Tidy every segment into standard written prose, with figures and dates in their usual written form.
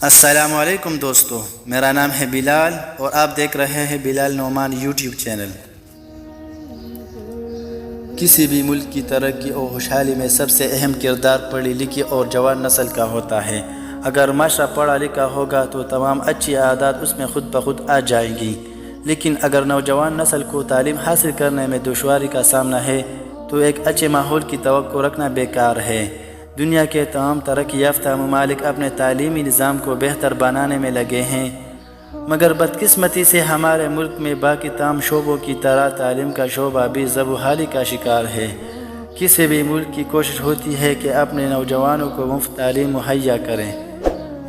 السلام علیکم دوستو، میرا نام ہے بلال اور آپ دیکھ رہے ہیں بلال نعمان یوٹیوب چینل۔ کسی بھی ملک کی ترقی اور خوشحالی میں سب سے اہم کردار پڑھی لکھی اور جوان نسل کا ہوتا ہے۔ اگر معاشرہ پڑھا لکھا ہوگا تو تمام اچھی عادات اس میں خود بخود آ جائیں گی، لیکن اگر نوجوان نسل کو تعلیم حاصل کرنے میں دشواری کا سامنا ہے تو ایک اچھے ماحول کی توقع رکھنا بیکار ہے۔ دنیا کے تمام ترقی یافتہ ممالک اپنے تعلیمی نظام کو بہتر بنانے میں لگے ہیں، مگر بدقسمتی سے ہمارے ملک میں باقی تمام شعبوں کی طرح تعلیم کا شعبہ بھی زوال کا شکار ہے۔ کسی بھی ملک کی کوشش ہوتی ہے کہ اپنے نوجوانوں کو مفت تعلیم مہیا کریں،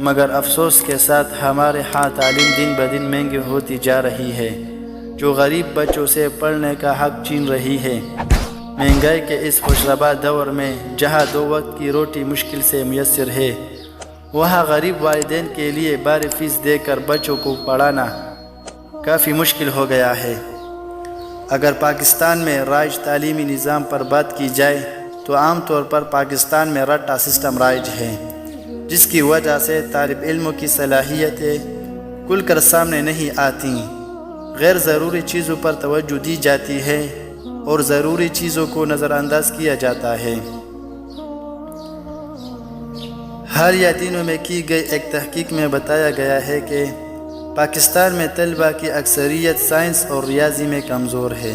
مگر افسوس کے ساتھ ہمارے ہاں تعلیم دن بدن مہنگی ہوتی جا رہی ہے، جو غریب بچوں سے پڑھنے کا حق چھین رہی ہے۔ مہنگائی کے اس خوشربا دور میں جہاں 2 وقت کی روٹی مشکل سے میسر ہے، وہاں غریب والدین کے لیے بھاری فیس دے کر بچوں کو پڑھانا کافی مشکل ہو گیا ہے۔ اگر پاکستان میں رائج تعلیمی نظام پر بات کی جائے تو عام طور پر پاکستان میں رٹا سسٹم رائج ہے، جس کی وجہ سے طالب علموں کی صلاحیتیں کھل کر سامنے نہیں آتی، غیر ضروری چیزوں پر توجہ دی جاتی ہے اور ضروری چیزوں کو نظر انداز کیا جاتا ہے۔ حالیہ دنوں میں کی گئی ایک تحقیق میں بتایا گیا ہے کہ پاکستان میں طلباء کی اکثریت سائنس اور ریاضی میں کمزور ہے۔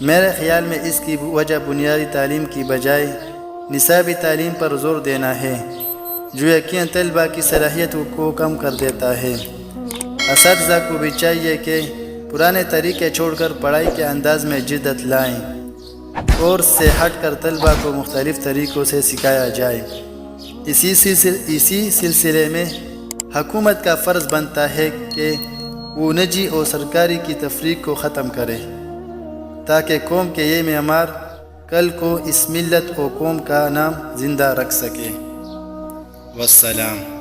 میرے خیال میں اس کی وجہ بنیادی تعلیم کی بجائے نصابی تعلیم پر زور دینا ہے، جو یقیناً طلباء کی صلاحیتوں کو کم کر دیتا ہے۔ اساتذہ کو بھی چاہیے کہ پرانے طریقے چھوڑ کر پڑھائی کے انداز میں جدت لائیں اور سے ہٹ کر طلباء کو مختلف طریقوں سے سکھایا جائے۔ اسی سلسلے میں حکومت کا فرض بنتا ہے کہ وہ نجی اور سرکاری کی تفریق کو ختم کرے، تاکہ قوم کے یہ معمار کل کو اس ملت اور قوم کا نام زندہ رکھ سکے۔ والسلام۔